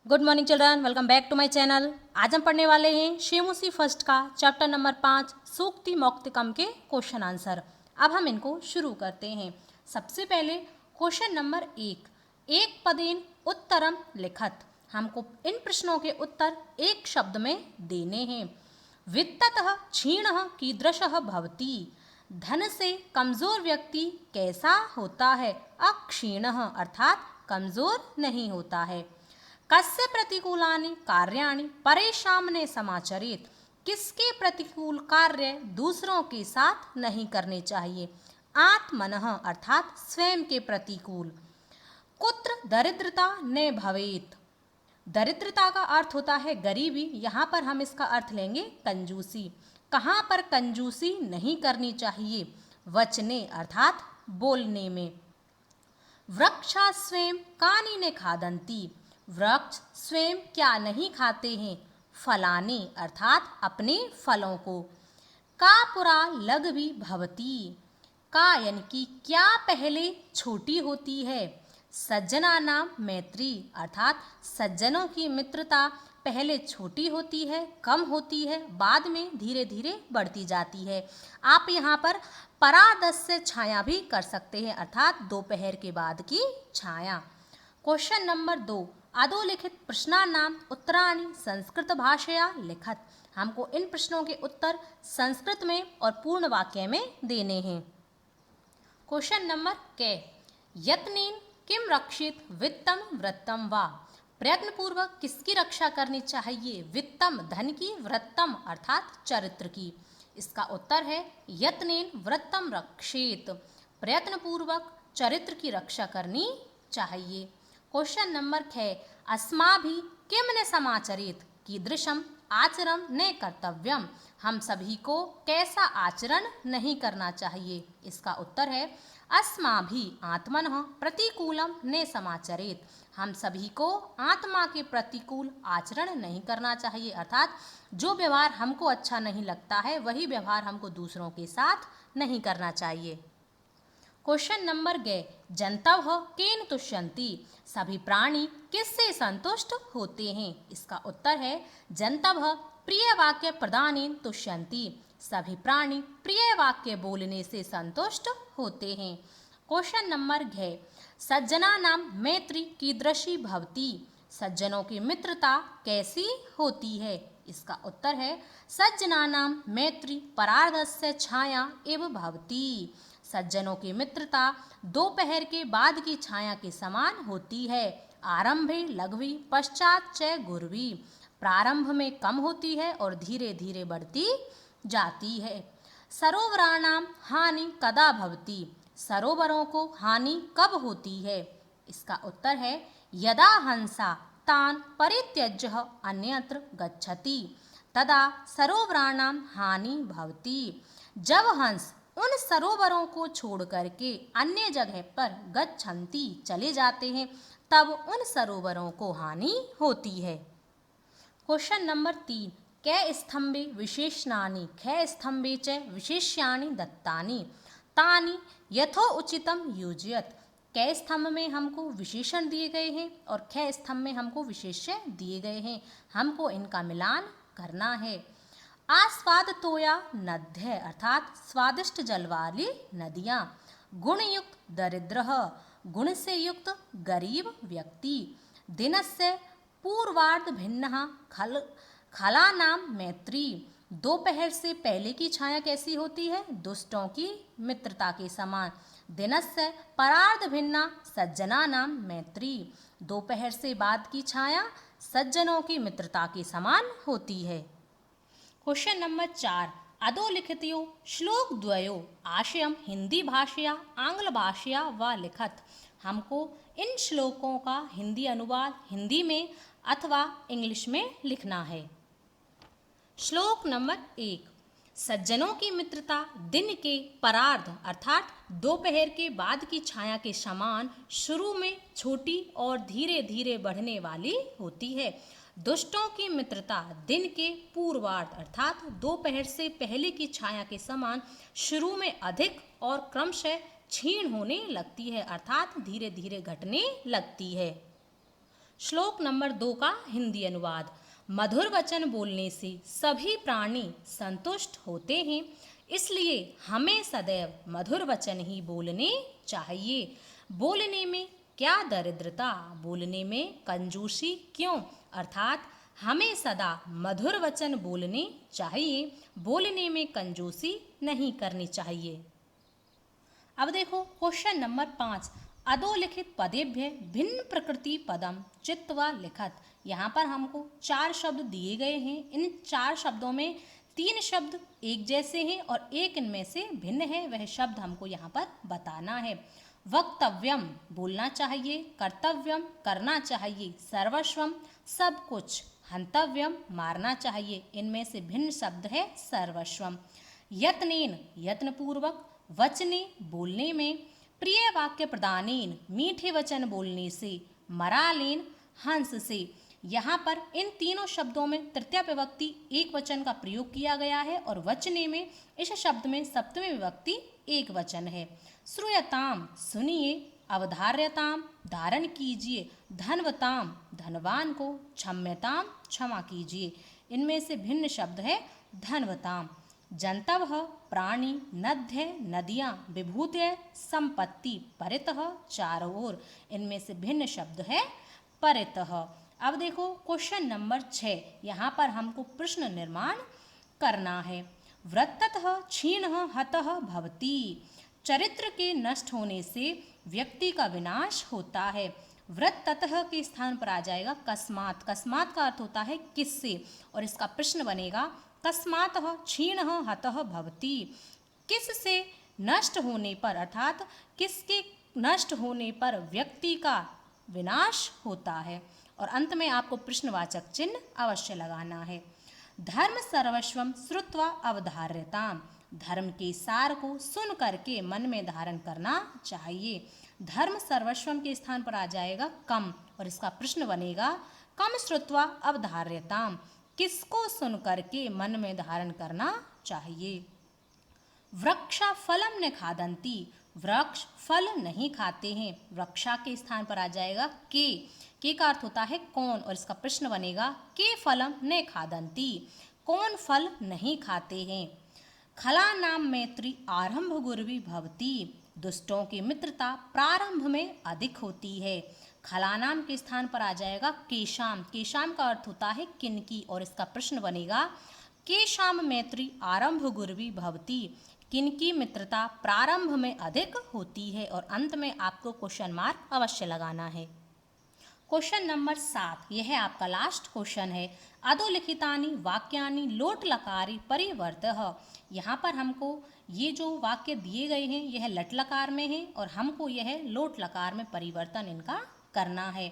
Good morning children, welcome back to my channel. आज हम पढ़ने वाले हैं शेमुसी फर्स्ट का चैप्टर नंबर 5 सूक्ति मौक्तिकम के क्वेश्चन आंसर। अब हम इनको शुरू करते हैं। सबसे पहले क्वेश्चन नंबर 1, एक पदेन उत्तरम लिखत। हमको इन प्रश्नों के उत्तर एक शब्द में देने हैं। वित्ततः क्षीणः कीदृशः भवति। धन से कमजोर व्यक्ति कैसा होता है। अक्षीणः अर्थात कमजोर नहीं होता है। कस्य प्रतिकूलानि कार्याणि परेशान समाचरित। किसके प्रतिकूल कार्य दूसरों के साथ नहीं करने चाहिए। आत्मनः अर्थात स्वयं के प्रतिकूल। कुत्र दरिद्रता न भवेत। दरिद्रता का अर्थ होता है गरीबी, यहाँ पर हम इसका अर्थ लेंगे कंजूसी। कहाँ पर कंजूसी नहीं करनी चाहिए। वचने अर्थात बोलने में। वृक्षा स्वयं कानि ने खादंती। वृक्ष स्वयं क्या नहीं खाते हैं। फलाने अर्थात अपने फलों को। का पुरा लघवी भवती। का यानी कि क्या पहले छोटी होती है। सज्जना नाम मैत्री अर्थात सज्जनों की मित्रता पहले छोटी होती है, कम होती है, बाद में धीरे धीरे बढ़ती जाती है। आप यहाँ पर परादस्य छाया भी कर सकते हैं अर्थात दोपहर के बाद की छाया। क्वेश्चन नंबर 2, अधोलिखित प्रश्नानाम उत्तराणि संस्कृत भाषया लिखत। हमको इन प्रश्नों के उत्तर संस्कृत में और पूर्ण वाक्य में देने हैं। क्वेश्चन नंबर के, यत्नेन किम रक्षित वित्तम वृत्तम वा। प्रयत्न पूर्वक किसकी रक्षा करनी चाहिए। वित्तम धन की, वृत्तम अर्थात चरित्र की। इसका उत्तर है यत्नेन वृत्तम रक्षेत। प्रयत्न पूर्वक चरित्र की रक्षा करनी चाहिए। क्वेश्चन नंबर 6, अस्माभिः किम न समाचरित कीदृशम आचरण न कर्तव्यम। हम सभी को कैसा आचरण नहीं करना चाहिए। इसका उत्तर है अस्माभिः आत्मनः प्रतिकूलम न समाचरेत। हम सभी को आत्मा के प्रतिकूल आचरण नहीं करना चाहिए अर्थात जो व्यवहार हमको अच्छा नहीं लगता है वही व्यवहार हमको दूसरों के साथ नहीं करना चाहिए। क्वेश्चन नंबर 11, जंतवः केन तुष्यन्ति। सभी प्राणी किससे संतुष्ट होते हैं। इसका उत्तर है जंतवः प्रिय वाक्य प्रदानेन तुष्यन्ति। सभी प्राणी प्रिय वाक्य बोलने से संतुष्ट होते हैं। क्वेश्चन नंबर 12, सज्जनानां मैत्री कीदृशी भवति। सज्जनों की मित्रता कैसी होती है। इसका उत्तर है सज्जनानां मैत्री परार्धस्य छाया एव भवति। सज्जनों की मित्रता दोपहर के बाद की छाया के समान होती है। आरंभे लघवी पश्चात च गुरवी। प्रारंभ में कम होती है और धीरे धीरे बढ़ती जाती है। सरोवराणां हानि कदा भवति। सरोवरों को हानि कब होती है। इसका उत्तर है यदा हंसा तान परित्यज्य अन्यत्र गच्छति तदा सरोवराणां हानि भवति। जब हंस उन सरोवरों को छोड़ करके अन्य जगह पर गच्छन्ति चले जाते हैं तब उन सरोवरों को हानि होती है। क्वेश्चन नंबर 3, कै स्तंभे विशेषणानि कै स्तंभे च विशेष्याणि दत्तानि तानि यथोचितं योजयत। कै स्तंभ में हमको विशेषण दिए गए हैं और कै स्तंभ में हमको विशेष्य दिए गए हैं। हमको इनका मिलान करना है। आस्वाद तोया नद्य अर्थात स्वादिष्ट जल वाली नदियाँ। गुणयुक्त दरिद्र गुण से युक्त गरीब व्यक्ति। दिनस्य पूर्वार्ध भिन्न खलानां मैत्री। दोपहर से पहले की छाया कैसी होती है। दुष्टों की मित्रता के समान। दिनस्य परार्ध भिन्ना सज्जनानां मैत्री। दोपहर से बाद की छाया सज्जनों की मित्रता के समान होती है। क्वेश्चन नंबर 4, अधोलिखितयो श्लोक द्वयो आशयम हिंदी भाषया आंग्ल भाषया व लिखत। हमको इन श्लोकों का हिंदी अनुवाद हिंदी में अथवा इंग्लिश में लिखना है। श्लोक नंबर 1, सज्जनों की मित्रता दिन के परार्ध अर्थात दोपहर के बाद की छाया के समान शुरू में छोटी और धीरे धीरे बढ़ने वाली होती है। दुष्टों की मित्रता दिन के पूर्वार्ध अर्थात दोपहर से पहले की छाया के समान शुरू में अधिक और क्रमशः क्षीण होने लगती है अर्थात धीरे धीरे घटने लगती है। श्लोक नंबर 2 का हिंदी अनुवाद। मधुर वचन बोलने से सभी प्राणी संतुष्ट होते हैं, इसलिए हमें सदैव मधुर वचन ही बोलने चाहिए। बोलने में क्या दरिद्रता, बोलने में कंजूसी क्यों, अर्थात हमें सदा मधुर वचन बोलने चाहिए, बोलने में कंजूसी नहीं करनी चाहिए। अब देखो क्वेश्चन नंबर 5, अधोलिखित पदेभ्य भिन्न प्रकृति पदम चित्वा लिखत। यहाँ पर हमको 4 शब्द दिए गए हैं। इन 4 शब्दों में 3 शब्द एक जैसे हैं और एक इनमें से भिन्न है, वह शब्द हमको यहाँ पर बताना है। वक्तव्यम बोलना चाहिए, कर्तव्यम करना चाहिए, सर्वस्वम सब कुछ, हंतव्यम मारना चाहिए। इनमें से भिन्न शब्द है सर्वस्वम। यत्नेन यत्नपूर्वक, वचने बोलने में, प्रिय वाक्य प्रदानेन मीठे वचन बोलने से, मरालेन हंस से। यहाँ पर इन तीनों शब्दों में तृतीय विभक्ति एक वचन का प्रयोग किया गया है और वचने में इस शब्द में सप्तमी विभक्ति एक वचन है। श्रूयताम सुनिए, अवधार्यताम धारण कीजिए, धनवताम धनवान को, क्षम्यताम क्षमा कीजिए। इनमें से भिन्न शब्द है धनवताम। जंतव प्राणी, नद्य नदियाँ, विभूतय संपत्ति, परितः चारों ओर। इनमें से भिन्न शब्द है परितः। अब देखो क्वेश्चन नंबर 6, यहाँ पर हमको प्रश्न निर्माण करना है। वृत्ततः क्षीणः हतः भवति, चरित्र के नष्ट होने से व्यक्ति का विनाश होता है। वृत्ततः के स्थान पर आ जाएगा कस्मात। कस्मात का अर्थ होता है किससे, और इसका प्रश्न बनेगा कस्मातः क्षीणः हतः भवति, किससे नष्ट होने पर, अर्थात किसके नष्ट होने पर व्यक्ति का विनाश होता है। और अंत में आपको प्रश्नवाचक चिन्ह अवश्य लगाना है। धर्म सर्वस्वम श्रुत्वा अवधार्यताम, धर्म के सार को सुन करके मन में धारण करना चाहिए। धर्म सर्वस्वम के स्थान पर आ जाएगा कम, और इसका प्रश्न बनेगा कम श्रुत्वा अवधार्यताम, किसको सुन करके मन में धारण करना चाहिए। वृक्षा फलम न खादंती, वृक्ष फल नहीं खाते हैं। वृक्षा के स्थान पर आ जाएगा के का अर्थ होता है कौन, और इसका प्रश्न बनेगा के फलम न खादंती, कौन फल नहीं खाते हैं। खला नाम मैत्री आरंभ गुरवी भवती, दुष्टों की मित्रता प्रारंभ में अधिक होती है। खलानाम के स्थान पर आ जाएगा केशाम। केशाम का अर्थ होता है किनकी, और इसका प्रश्न बनेगा केशाम मैत्री आरंभ गुरवी भवती, किनकी मित्रता प्रारंभ में अधिक होती है। और अंत में आपको क्वेश्चन मार्क अवश्य लगाना है। क्वेश्चन नंबर 7, यह है आपका लास्ट क्वेश्चन है। अधोलिखितानि वाक्यानि लोट लकारी परिवर्तः। यहाँ पर हमको ये जो वाक्य दिए गए हैं यह लट लकार में है और हमको यह लोट लकार में परिवर्तन इनका करना है।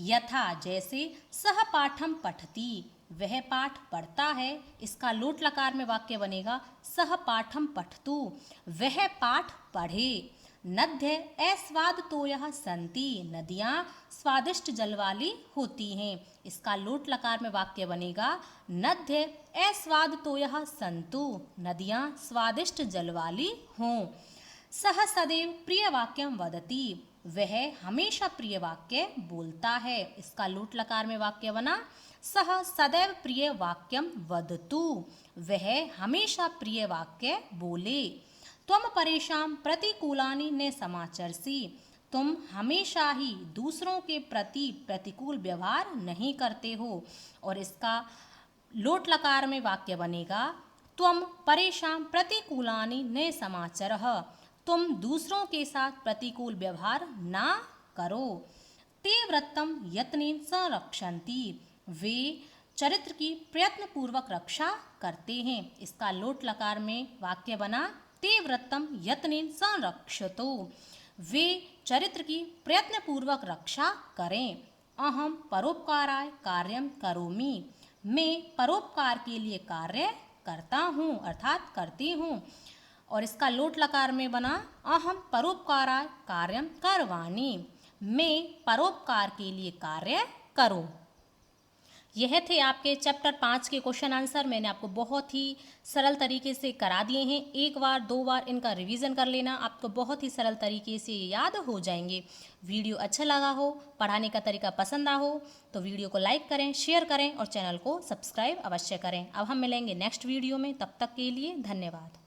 यथा जैसे, सह पाठम पठती, वह पाठ पढ़ता है। इसका लोट लकार में वाक्य बनेगा सह पाठम पठतु, वह पाठ पढ़े। नद्य अस्वाद तोयः सन्ति, नदियाँ स्वादिष्ट जल वाली होती हैं। इसका लोट लकार में वाक्य बनेगा नद्य अस्वाद तोयः सन्तु, नदियाँ स्वादिष्ट जल वाली हों। सह सदैव प्रिय वाक्यम वदति, वह हमेशा प्रिय वाक्य बोलता है। इसका लोट लकार में वाक्य बना सह सदैव प्रिय वाक्यम वदतु, वह हमेशा प्रिय वाक्य बोले। त्वम परेशान प्रतिकूलानि न समाचरसि, तुम हमेशा ही दूसरों के प्रति प्रतिकूल व्यवहार नहीं करते हो। और इसका लोट लकार में वाक्य बनेगा त्वम परेशान प्रतिकूलानि न समाचरः, तुम दूसरों के साथ प्रतिकूल व्यवहार ना करो। ते व्रतम यत्नेन संरक्षन्ति, वे चरित्र की प्रयत्न पूर्वक रक्षा करते हैं। इसका लोट लकार में वाक्य बना ते व्रतम यत्नेन संरक्षतो, वे चरित्र की प्रयत्न पूर्वक रक्षा करें। अहम परोपकाराय कार्यम करोमि, मैं परोपकार के लिए कार्य करता हूँ अर्थात करती हूँ। और इसका लोट लकार में बना अहम परोपकाराय कार्यम करवाणि, मैं परोपकार के लिए कार्य करूँ। यह थे आपके चैप्टर 5 के क्वेश्चन आंसर। मैंने आपको बहुत ही सरल तरीके से करा दिए हैं। एक बार 2 बार इनका रिवीजन कर लेना, आपको बहुत ही सरल तरीके से याद हो जाएंगे। वीडियो अच्छा लगा हो, पढ़ाने का तरीका पसंद आ हो तो वीडियो को लाइक करें, शेयर करें और चैनल को सब्सक्राइब अवश्य करें। अब हम मिलेंगे नेक्स्ट वीडियो में, तब तक के लिए धन्यवाद।